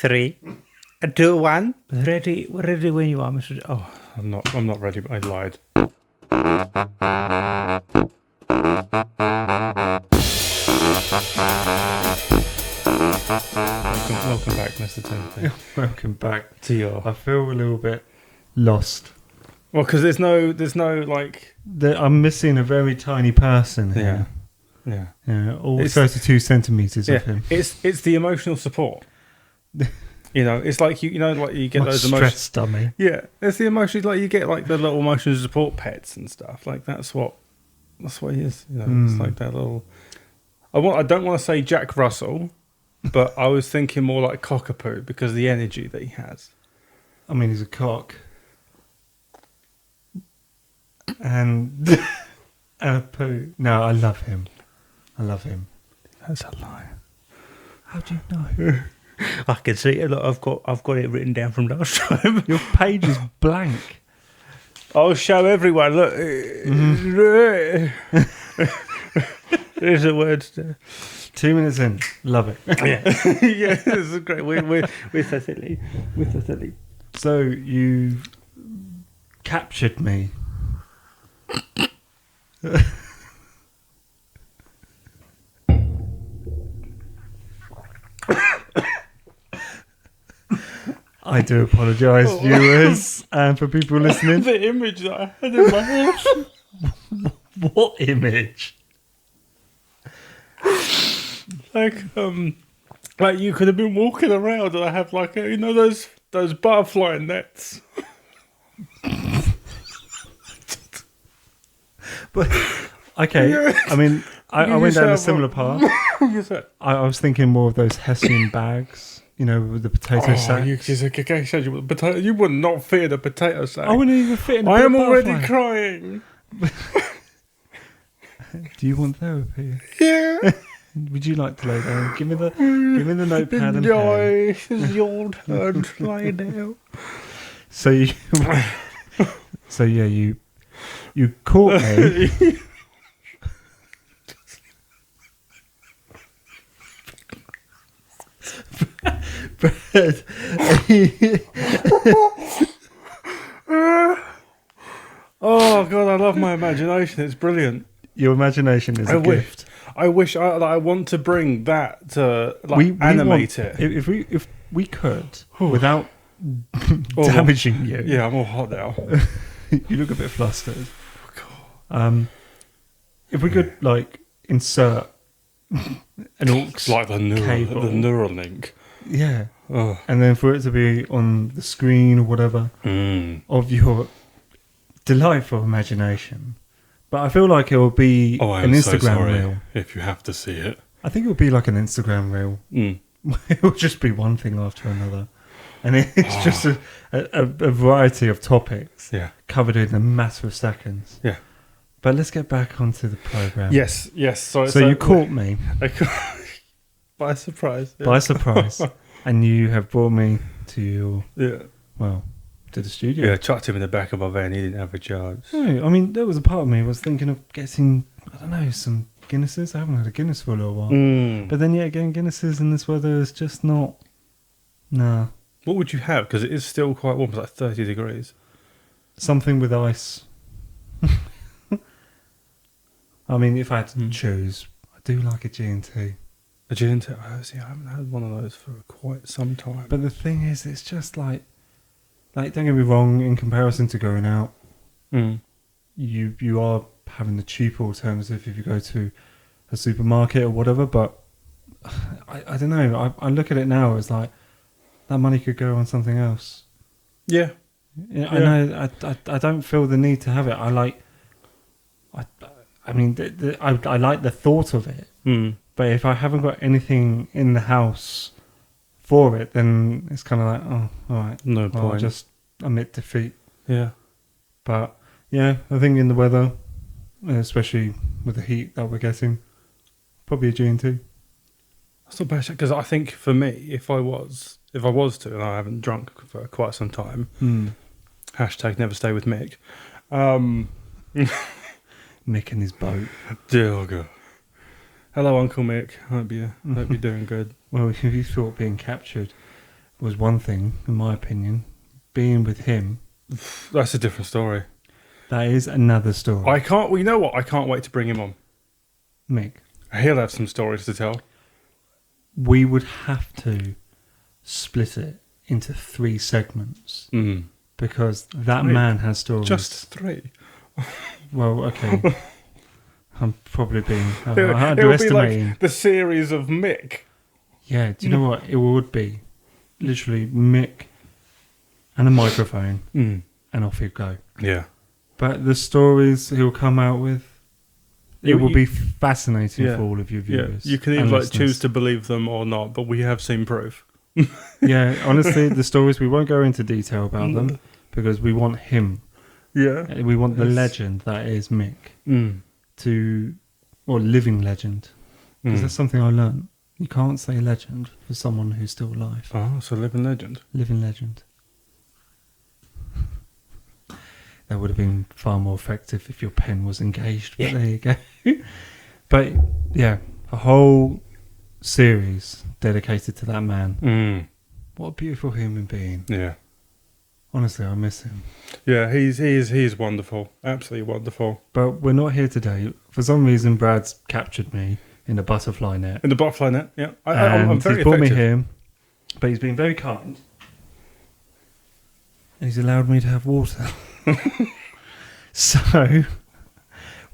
3, 2, 1. Ready when you are, Mr. Oh, I'm not ready. I lied. Welcome back, Mr. Timothy. Welcome back To your. I feel a little bit lost. Well, because there's no like. I'm missing a very tiny person here. Yeah. All 32 centimeters of him. It's the emotional support. You know, it's like you get My those emotions. stress dummy. Yeah, it's the emotions. Like you get like the little emotional support pets and stuff. Like that's what he is. You know, It's like that little. I don't want to say Jack Russell, but I was thinking more like Cockapoo because of the energy that he has. I mean, he's a cock. And a poo. No, I love him. That's a lie. How do you know? I can see it. Look, I've got it written down from last time. Your page is blank. I'll show everyone. Look, there's the words there. 2 minutes in, love it. Yeah, this is great. We're so silly. We're so silly. So you captured me. I do apologise, viewers, and for people listening. The image that I had in my head. What image? Like you could have been walking around and I have like those butterfly nets. But okay, Yeah. I mean, I went down a similar path. You said. I was thinking more of those Hessian bags, with the potato sack. You would not fit in a potato sack. I wouldn't even fit in a I am butterfly. already crying. Do you want therapy? Yeah. Would you like to lay down? Give me the notepad and pen. This is your turn to lay down. So you caught me. Oh God, I love my imagination. It's brilliant. Your imagination is a gift. I wish I want to bring that to animate it. If we could without damaging you. Yeah, I'm all hot now. You look a bit flustered. If we could insert an aux like the cable. the neural link. Yeah. Oh. And then for it to be on the screen or whatever of your delightful imagination. But I feel like it will be an Instagram reel. If you have to see it. I think it will be like an Instagram reel. It will just be one thing after another. And it's just a variety of topics covered in a matter of seconds. Yeah. But let's get back onto the programme. Yes. So you caught me. By surprise. Yeah. By surprise. And you have brought me to to the studio. Yeah, I chucked him in the back of my van. He didn't have a chance. No, I mean, there was a part of me was thinking of getting, I don't know, some Guinnesses. I haven't had a Guinness for a little while. But then getting Guinnesses in this weather is just not, nah. What would you have? Because it is still quite warm. It's like 30 degrees. Something with ice. I mean, if I had to choose, I do like a G&T. A G&T? I haven't had one of those for quite some time. But the thing is, it's just like don't get me wrong, in comparison to going out, you are having the cheaper alternative if you go to a supermarket or whatever, but I don't know. I look at it now as like, that money could go on something else. Yeah. I know. I don't feel the need to have it. I like the thought of it. But if I haven't got anything in the house for it, then it's kind of like, oh, all right. No point. I'll just admit defeat. Yeah. But, yeah, I think in the weather, especially with the heat that we're getting, probably a G&T. That's not bad, because I think for me, if I was to, and I haven't drunk for quite some time, hashtag never stay with Mick. Mick and his boat. Dear God. Hello, Uncle Mick. Hope you're doing good. Well, if you thought being captured was one thing, in my opinion. Being with him, that's a different story. That is another story. Well, you know what? I can't wait to bring him on. Mick. He'll have some stories to tell. We would have to split it into 3 segments. Because that man has stories. Just 3. Well, okay. I'm probably being underestimating. It would be like the series of Mick. Yeah, do you know what? It would be literally Mick and a microphone, and off he'd go. Yeah. But the stories he'll come out with, it will be fascinating for all of your viewers. Yeah. You can either choose to believe them or not, but we have seen proof. Yeah, honestly, the stories, we won't go into detail about them because we want him. Yeah. We want the legend that is Mick or living legend. Because that's something I learned. You can't say legend for someone who's still alive. Oh, so living legend. Living legend. That would have been far more effective if your pen was engaged. But there you go. But yeah, a whole series dedicated to that man. What a beautiful human being. Yeah. Honestly, I miss him. Yeah, he's wonderful. Absolutely wonderful. But we're not here today. For some reason, Brad's captured me in the butterfly net. In the butterfly net, yeah. I'm very he's brought me here, but he's been very kind. And he's allowed me to have water. So,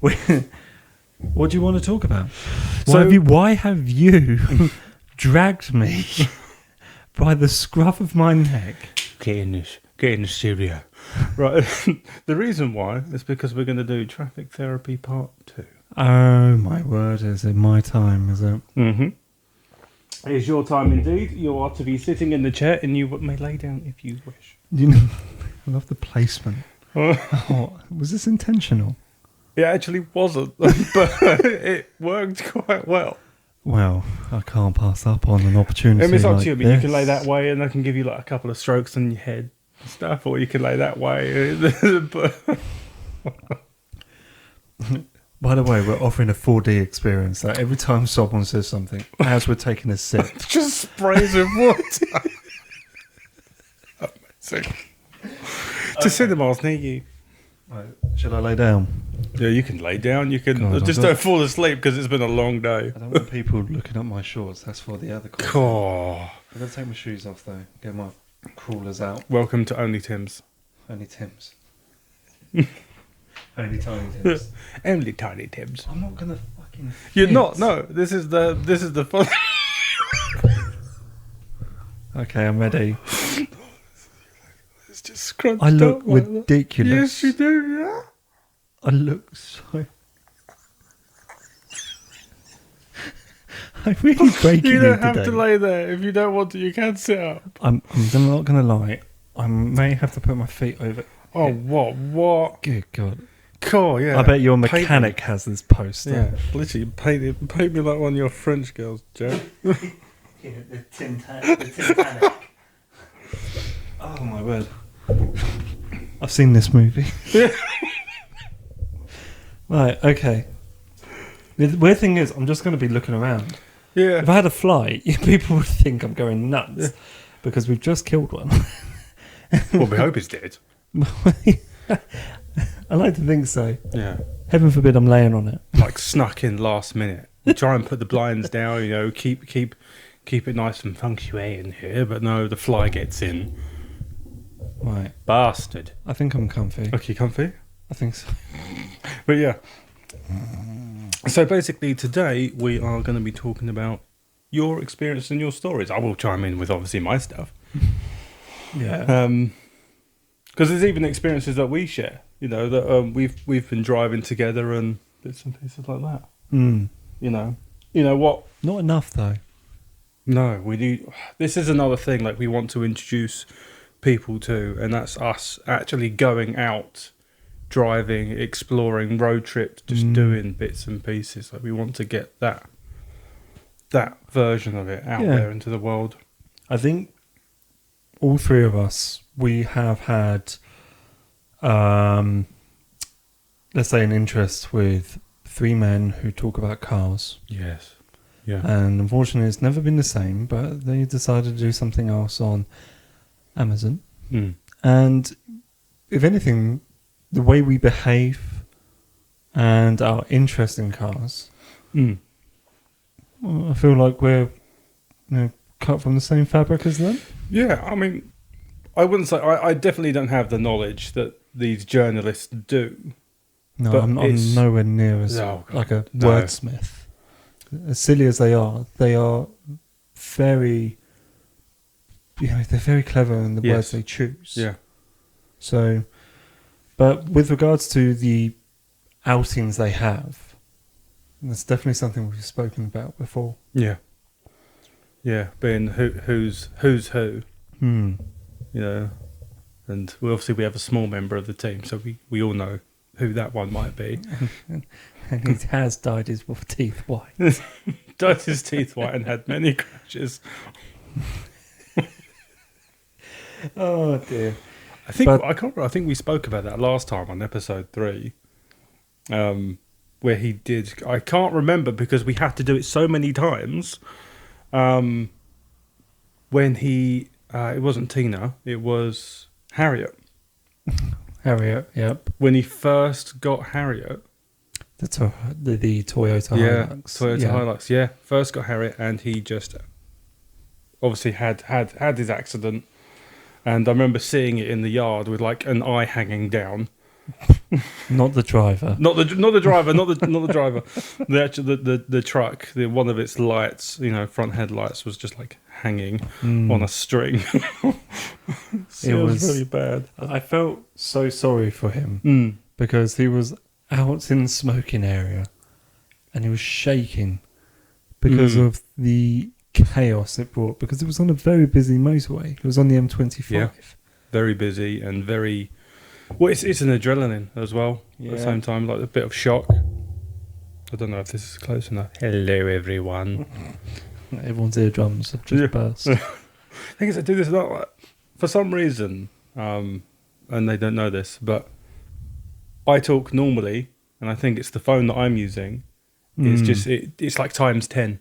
what do you want to talk about? Why have you dragged me by the scruff of my neck? Get in the studio. Right. The reason why is because we're going to do Traffic Therapy Part 2. Oh my word, is it my time, is it? It is your time indeed. You are to be sitting in the chair and you may lay down if you wish. You know, I love the placement. Was this intentional? It actually wasn't, but it worked quite well. Well, I can't pass up on an opportunity. It's up like to you. I mean, you can lay that way and I can give you like a couple of strokes on your head and stuff, or you can lay that way. By the way, we're offering a 4D experience. That every time someone says something, as we're taking a sip, just sprays with water. Amazing. To cinemas near you. Right, should I lay down? Yeah, you can lay down. You can just don't fall asleep because it's been a long day. I don't want people looking at my shorts. That's for the other call. Oh. I'm going to take my shoes off though. Get my crawlers out. Welcome to Only Tim's. Only Tim's. Only Tiny Tim's. Only Tiny Tim's. I'm not going to fucking. You're not. No. This is the fun. Okay, I'm ready. It's just scrunched. I look up like ridiculous. Yes, you do. Yeah. I look so. I'm really breaking. You don't have to lay there if you don't want to. You can sit up. I'm not going to lie. I may have to put my feet over. Oh, what? Good God. Cool, yeah. I bet your mechanic has this poster. Yeah, literally, paint me like one of your French girls, Joe. The Titanic. Oh my word. I've seen this movie. Right, okay. The weird thing is, I'm just going to be looking around. Yeah. If I had a fly, people would think I'm going nuts because we've just killed one. Well, we hope it's dead. I like to think so. Yeah. Heaven forbid I'm laying on it. Like snuck in last minute. We try and put the blinds down, keep it nice and feng shui in here, but no, the fly gets in. Right. Bastard. I think I'm comfy. Okay, comfy? I think so. But yeah. So basically today we are going to be talking about your experience and your stories. I will chime in with obviously my stuff. Yeah. Because there's even experiences that we share, that we've been driving together and bits and pieces like that. You know what? Not enough though. No, we do. This is another thing like we want to introduce people to, and that's us actually going out, driving, exploring, road trips, just doing bits and pieces. Like we want to get that version of it out there into the world. I think all three of us, we have had, let's say, an interest with three men who talk about cars. Yes. Yeah. And unfortunately, it's never been the same, but they decided to do something else on Amazon. Mm. And if anything, the way we behave and our interest in cars, Mm. well, I feel like we're cut from the same fabric as them. Yeah, I mean, I wouldn't say I definitely don't have the knowledge that these journalists do. No, But I'm it's- nowhere near as Oh, God, like a no. wordsmith. As silly as they are very, they're very clever in the Yes. words they choose. Yeah. So, but with regards to the outings they have, that's definitely something we've spoken about before. Yeah. Yeah, being who's who, Hmm. you know, and we have a small member of the team, so we all know who that one might be. And he has dyed his teeth white. Dyed his teeth white and had many crashes. Oh dear. I think But- I can't remember, I think we spoke about that last time on episode 3, where he did. I can't remember because we had to do it so many times. When he, it wasn't Tina, it was Harriet. Harriet, yep. When he first got Harriet, The Toyota yeah, Hilux. Toyota Hilux, yeah, first got Harriet, and he just obviously had his accident. And I remember seeing it in the yard with like an eye hanging down. Not the driver. Not the driver, not the driver. The truck, one of its lights, front headlights was just like hanging on a string. It was really bad. I felt so sorry for him Mm. because he was out in the smoking area and he was shaking because of the chaos it brought, because it was on a very busy motorway. It was on the M25. Yeah. Very busy and very... Well, it's an adrenaline as well at the Yeah. same time, like a bit of shock. I don't know if this is close enough. Hello, everyone. Everyone's eardrums have just Yeah. burst. The thing is, I do this a lot. Like, for some reason, and they don't know this, but I talk normally, and I think it's the phone that I'm using. It's just it's like times 10.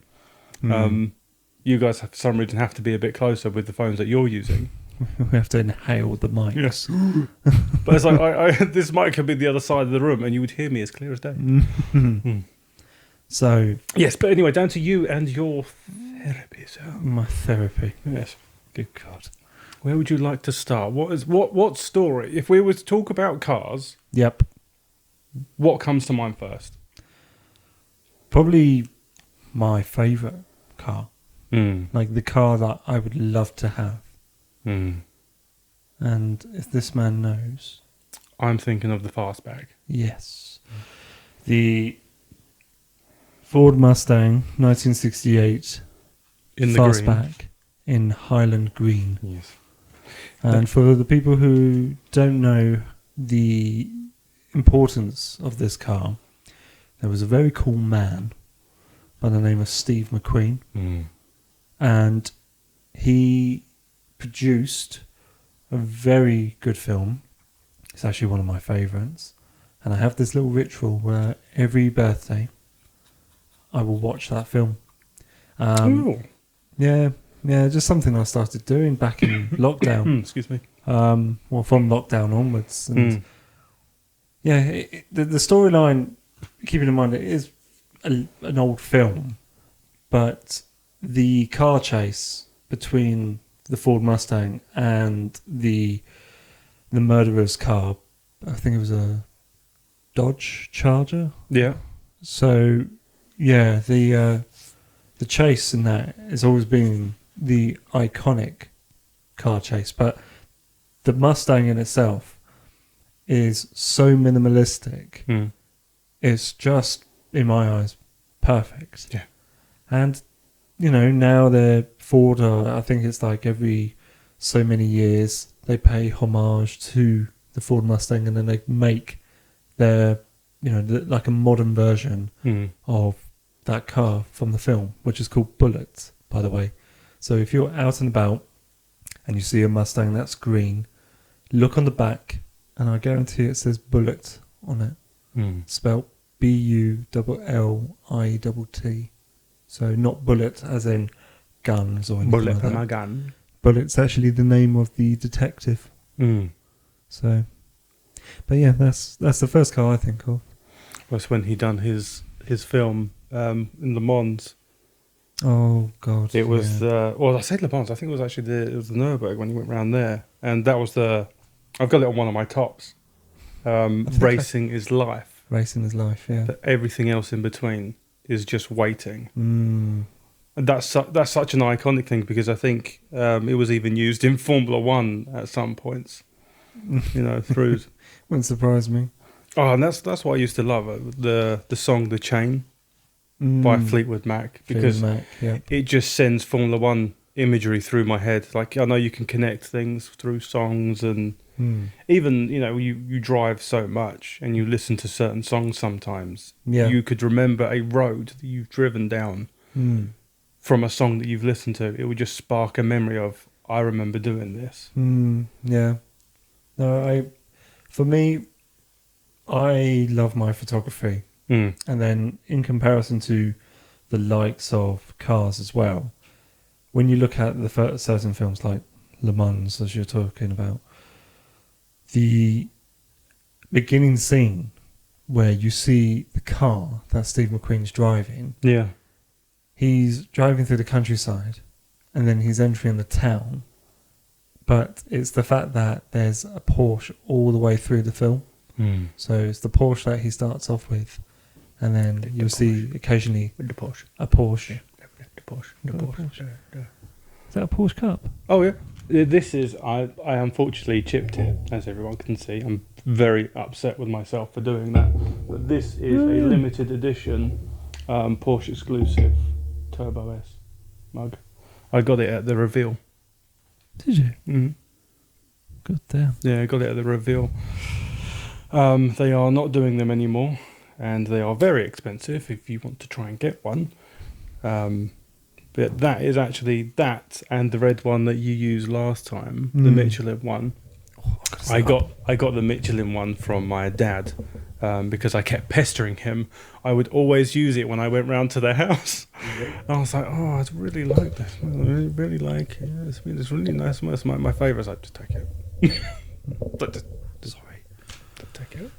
You guys, for some reason, have to be a bit closer with the phones that you're using. We have to inhale the mics. But it's like this mic could be the other side of the room, and you would hear me as clear as day. So, Yes, but anyway, down to you and your therapy. So, my therapy. yes, Good God. where would you like to start? What story? If we were to talk about cars, Yep. what comes to mind first? Probably my favourite car. Mm. Like the car that I would love to have. Mm. And if this man knows, I'm thinking of the fastback. yes. The Ford Mustang 1968 In the fastback in Highland Green. green. Yes. And for the people who don't know the importance of this car, there was a very cool man by the name of Steve McQueen, Mm. and he produced a very good film. It's actually one of my favourites, and I have this little ritual where every birthday I will watch that film. Ooh. Yeah, just something I started doing back in lockdown. Excuse me. Well, from lockdown onwards. And Mm. yeah, the storyline, keeping in mind it is an old film, but the car chase between the Ford Mustang and the murderer's car, I think it was a Dodge Charger. Yeah. So yeah, the chase in that has always been the iconic car chase, but the Mustang in itself is so minimalistic. Mm. It's just, in my eyes, perfect. Yeah. And now they're Ford. I think it's like every so many years they pay homage to the Ford Mustang, and then they make their like a modern version Mm. of that car from the film, which is called Bullet, by the way. So if you're out and about and you see a Mustang that's green, look on the back, and I guarantee it says Bullet on it, Mm. spelt Bullit. So not bullet as in guns or anything Bullet like from that. a gun. Bullet's actually the name of the detective. So, but yeah, that's the first car I think of. That's when he done his film in Le Mans. Oh God! It was well, I said Le Mans. I think it was actually the Nürburgring when he went round there, and that was I've got it on one of my tops. Racing is life. Racing is life. Yeah. But everything else in between is just waiting. Mm. And that's such an iconic thing because I think it was even used in Formula One at some points. Through. Wouldn't surprise me. Oh, and that's what I used to love the song "The Chain" by Fleetwood Mac because it just sends Formula One imagery through my head. Like I know you can connect things through songs and even you drive so much and you listen to certain songs sometimes. Yeah. You could remember a road that you've driven down. From a song that you've listened to, it would just spark a memory of, I remember doing this. Yeah. No, for me, I love my photography. And then in comparison to the likes of cars as well, when you look at the certain films like Le Mans, as you're talking about, the beginning scene where you see the car that Steve McQueen's driving. Yeah. He's driving through the countryside and then he's entering the town. But it's the fact that there's a Porsche all the way through the film. So it's the Porsche that he starts off with. And then you'll see occasionally with the Porsche. A Porsche. The Porsche. Is that a Porsche Cup? Oh, yeah. This is, I unfortunately chipped it, as everyone can see. I'm very upset with myself for doing that. But this is a limited edition Porsche exclusive Turbo S mug. I got it at the reveal. Did you? Mm-hmm. Good damn. Yeah, I got it at the reveal. They are not doing them anymore, and they are very expensive if you want to try and get one. But that is actually that and the red one that you used last time, the Michelin one. I got the Michelin one from my dad because I kept pestering him. I would always use it when I went round to their house. And I was like, oh, I really like this. I really like it. It's really nice. It's my favourite. I just take it. Sorry, take it.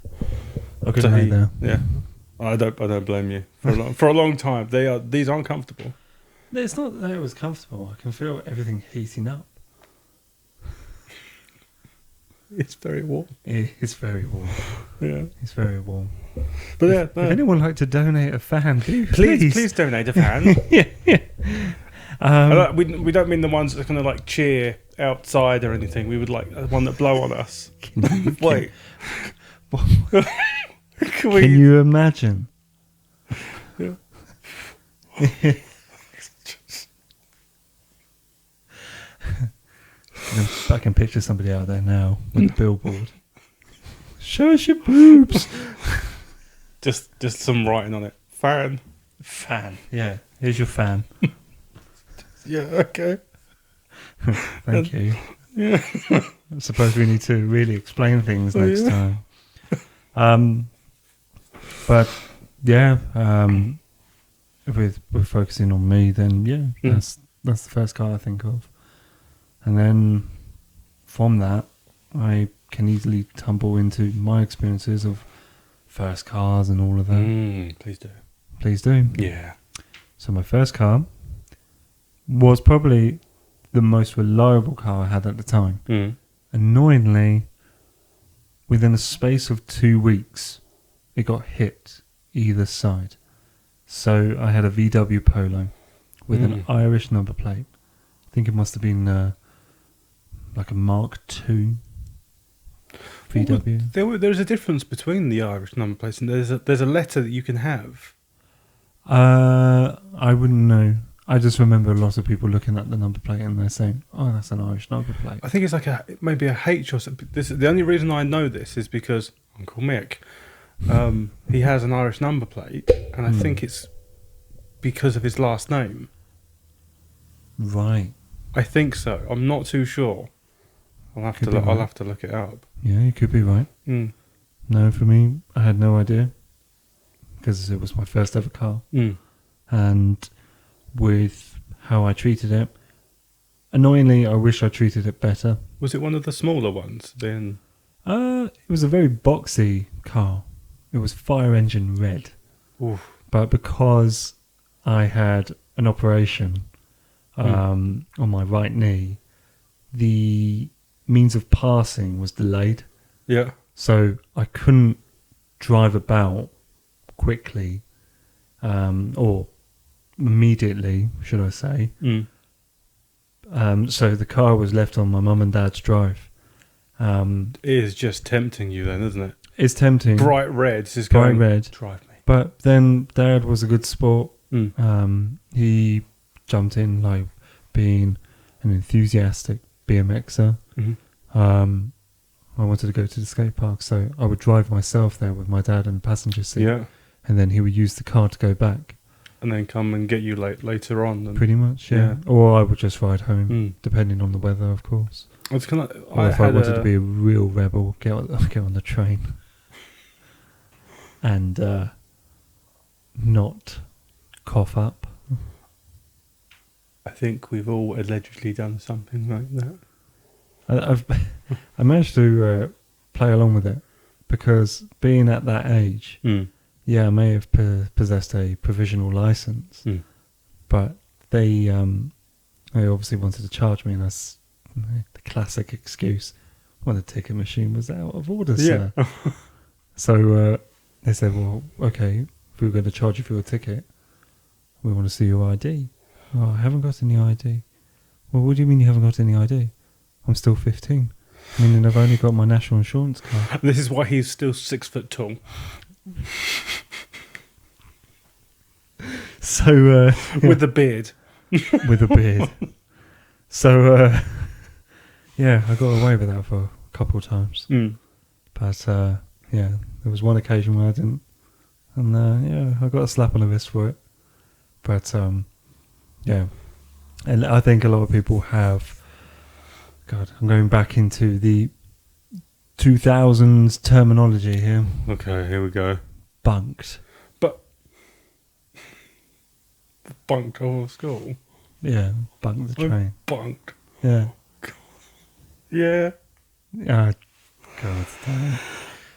I couldn't hate that. Yeah, I don't blame you. For a long time, these aren't comfortable. It's not that it was comfortable. I can feel everything heating up. It's very warm. It is very warm. Yeah, it's very warm. But if anyone would like to donate a fan, please donate a fan. yeah. We don't mean the ones that kind of like cheer outside or anything. We would like one that blow on us. Wait. Can you imagine? Yeah. I can picture somebody out there now with a billboard. Show us your boobs. just some writing on it. Fan. Yeah, here's your fan. Yeah. Okay. Thank you. Yeah. I suppose we need to really explain things next time. But yeah, if we're focusing on me, then that's the first car I think of. And then from that, I can easily tumble into my experiences of first cars and all of that. Please do. Please do. Yeah. So my first car was probably the most reliable car I had at the time. Annoyingly, within a space of 2 weeks, it got hit either side. So I had a VW Polo with an Irish number plate. I think it must have been like a Mark II VW. Well, there's a difference between the Irish number plates and there's a letter that you can have. I wouldn't know. I just remember a lot of people looking at the number plate and they're saying, "Oh, that's an Irish number plate." I think it's like maybe a H or something. The only reason I know this is because Uncle Mick, he has an Irish number plate, and I think it's because of his last name. Right. I think so. I'm not too sure. I'll have to look it up. Yeah, you could be right. No, for me, I had no idea because it was my first ever car, and with how I treated it. Annoyingly, I wish I treated it better. Was it one of the smaller ones? Then It was a very boxy car. It was fire engine red. oof. But because I had an operation on my right knee, the means of passing was delayed. Yeah. So I couldn't drive about quickly or immediately, should I say. So the car was left on my mum and dad's drive. It is just tempting you then, isn't it? It's tempting. Bright red. This is Bright going, red. drive me. But then Dad was a good sport. Mm. He jumped in like being an enthusiastic BMXer. Mm-hmm. I wanted to go to the skate park, so I would drive myself there with my dad in the passenger seat. Yeah. And then he would use the car to go back. And then come and get you later on. And, Pretty much, yeah. Or I would just ride home, depending on the weather, of course. It's kind of, Or if I wanted to be a real rebel, get on the train. And not cough up. I think we've all allegedly done something like that. I managed to play along with it because being at that age, yeah, I may have possessed a provisional license, but they obviously wanted to charge me, and that's the classic excuse. Well, the ticket machine was out of order, sir. So they said, well, okay, if we were going to charge you for your ticket, we want to see your ID. Oh, I haven't got any ID. Well, what do you mean you haven't got any ID? I'm still 15. Meaning I've only got my national insurance card. This is why he's still 6 foot tall. So with the beard. With a beard. So yeah, I got away with that for a couple of times. But yeah, there was one occasion where I didn't, and yeah, I got a slap on the wrist for it. But yeah, and I think a lot of people have. God, I'm going back into the 2000s terminology here. Okay, here we go. Bunked. But bunked off school. Yeah, bunked the train. Bunked. Yeah. Yeah. God damn.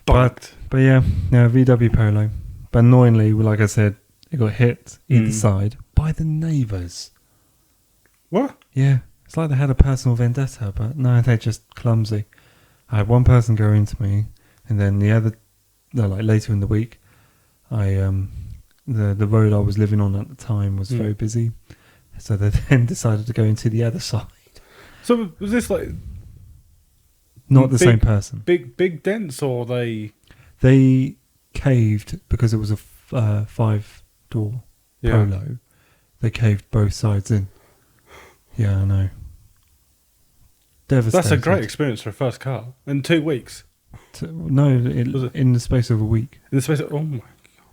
Bunked. But yeah, VW Polo. But annoyingly, like I said, it got hit either side by the neighbours. What? Yeah. It's like they had a personal vendetta, but no, they're just clumsy. I had one person go into me, and then the other, like later in the week, the road I was living on at the time was very busy, so they then decided to go into the other side. So was this like not the same person? Big dents, or they? They caved because it was a 5-door Polo. They caved both sides in. Yeah, I know. Devastated. That's a great experience for a first car. In 2 weeks? In the space of a week. In the space of, oh my God.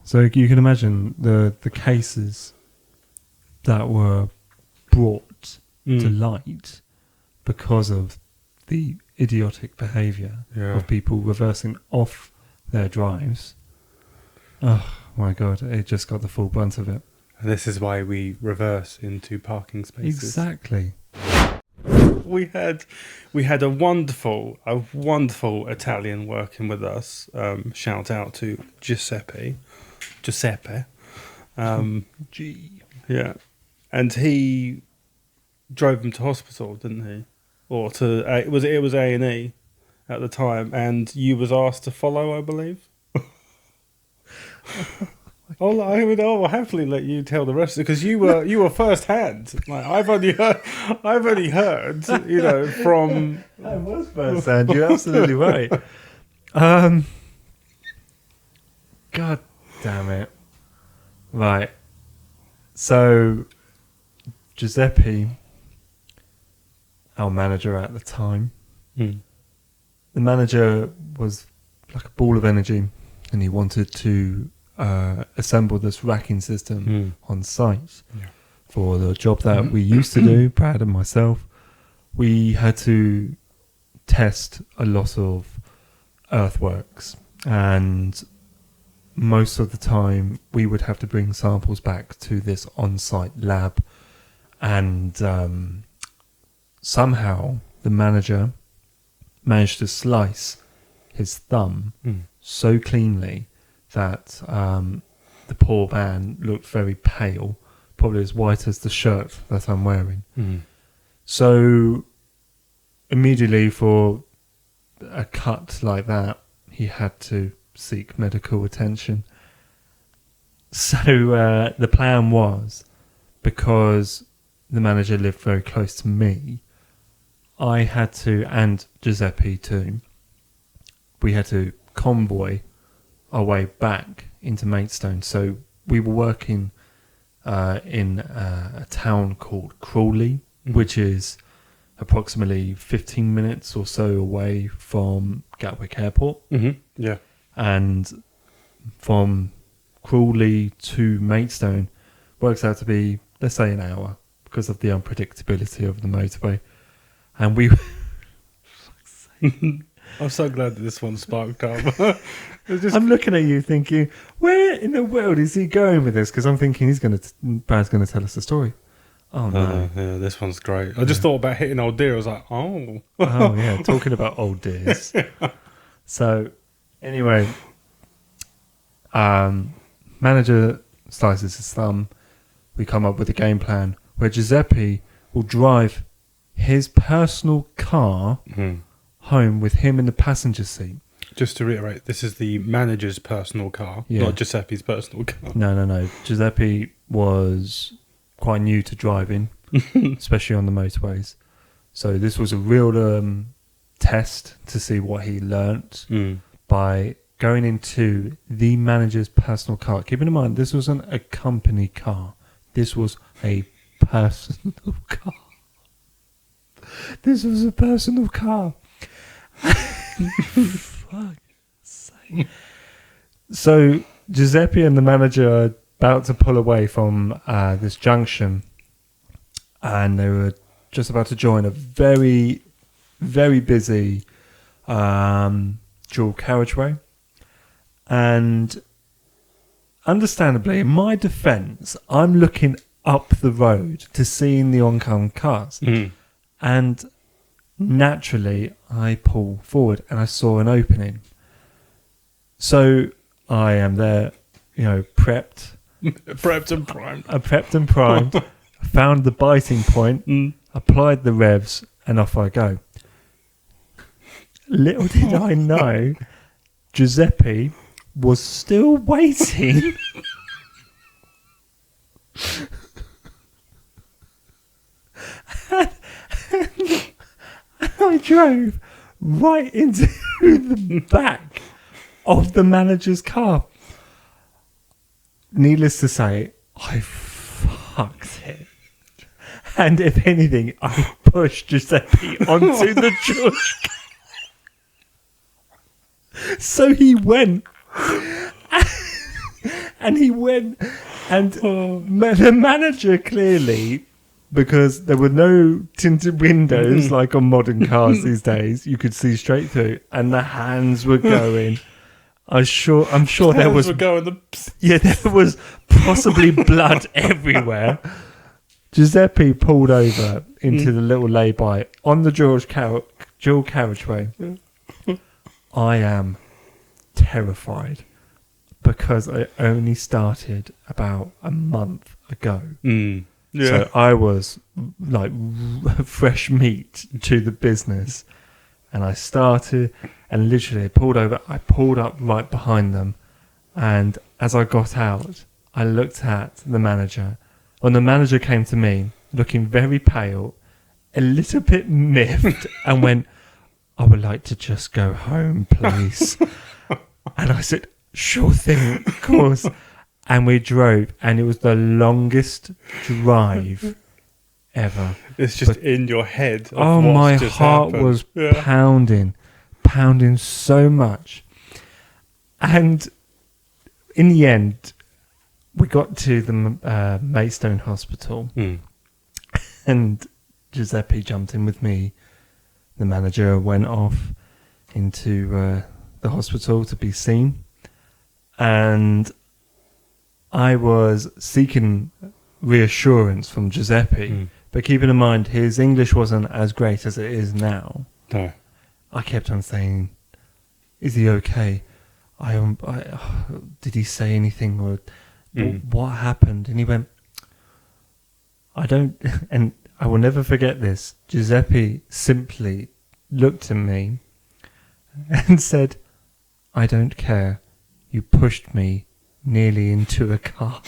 So you can imagine the cases that were brought to light because of the idiotic behaviour of people reversing off their drives. Oh my God, it just got the full brunt of it. This is why we reverse into parking spaces. Exactly. We had a wonderful Italian working with us. Shout out to Giuseppe. Yeah, and he drove him to hospital, didn't he? Or to it was A&E at the time, and you was asked to follow, I believe. I'll happily let you tell the rest because you were first hand. Like I've only heard, from. I was first hand. You're absolutely right. God damn it! Right. So Giuseppe, our manager at the time, the manager was like a ball of energy, and he wanted to assemble this racking system on site for the job that we used to do. Brad and myself, we had to test a lot of earthworks, and most of the time we would have to bring samples back to this on-site lab And somehow the manager managed to slice his thumb so cleanly that the poor man looked very pale, probably as white as the shirt that I'm wearing. So immediately, for a cut like that, he had to seek medical attention. So the plan was, because the manager lived very close to me, I had to, and Giuseppe too, we had to convoy our way back into Maidstone. So we were working in a town called Crawley, which is approximately 15 minutes or so away from Gatwick Airport. Yeah. And from Crawley to Maidstone works out to be, let's say, an hour, because of the unpredictability of the motorway. And we... I'm so glad that this one sparked up. I'm looking at you thinking, where in the world is he going with this? Because I'm thinking Brad's going to tell us a story. Oh, no. Yeah, this one's great. I just thought about hitting old deer. I was like, oh. Oh, yeah, talking about old deers. So, anyway, manager slices his thumb. We come up with a game plan where Giuseppe will drive his personal car home with him in the passenger seat. Just to reiterate, this is the manager's personal car, not Giuseppe's personal car. No. Giuseppe was quite new to driving, especially on the motorways. So this was a real test to see what he learnt by going into the manager's personal car. Keeping in mind, this wasn't a company car. This was a personal car. This was a personal car. Fuck sake. So Giuseppe and the manager are about to pull away from this junction, and they were just about to join a very, very busy dual carriageway. And understandably, in my defence, I'm looking up the road to seeing the oncoming cars. And naturally, I pull forward and I saw an opening. So I am there, prepped. Prepped and primed. I prepped and primed, found the biting point, applied the revs, and off I go. Little did I know, Giuseppe was still waiting. I drove right into the back of the manager's car. Needless to say, I fucked it. And if anything, I pushed Giuseppe onto the George. So he went. And he went. And the manager clearly, because there were no tinted windows like on modern cars these days, you could see straight through, and the hands were going. I'm sure there was there was possibly blood everywhere. Giuseppe pulled over into the little lay-by on the dual carriageway. I am terrified because I only started about a month ago. So I was like fresh meat to the business, and I started, and literally pulled over. I pulled up right behind them, and as I got out, I looked at the manager. When the manager came to me, looking very pale, a little bit miffed, and went, "I would like to just go home, please." And I said, "Sure thing, of course." And we drove, and it was the longest drive ever. It's just in your head. Oh, my heart was pounding so much. And in the end, we got to the Maidstone Hospital, and Giuseppe jumped in with me. The manager went off into the hospital to be seen, and I was seeking reassurance from Giuseppe. But keeping in mind, his English wasn't as great as it is now. No. I kept on saying, "Is he okay? Did he say anything, or what happened?" And he went, "I don't." And I will never forget this. Giuseppe simply looked at me and said, "I don't care. You pushed me nearly into a car."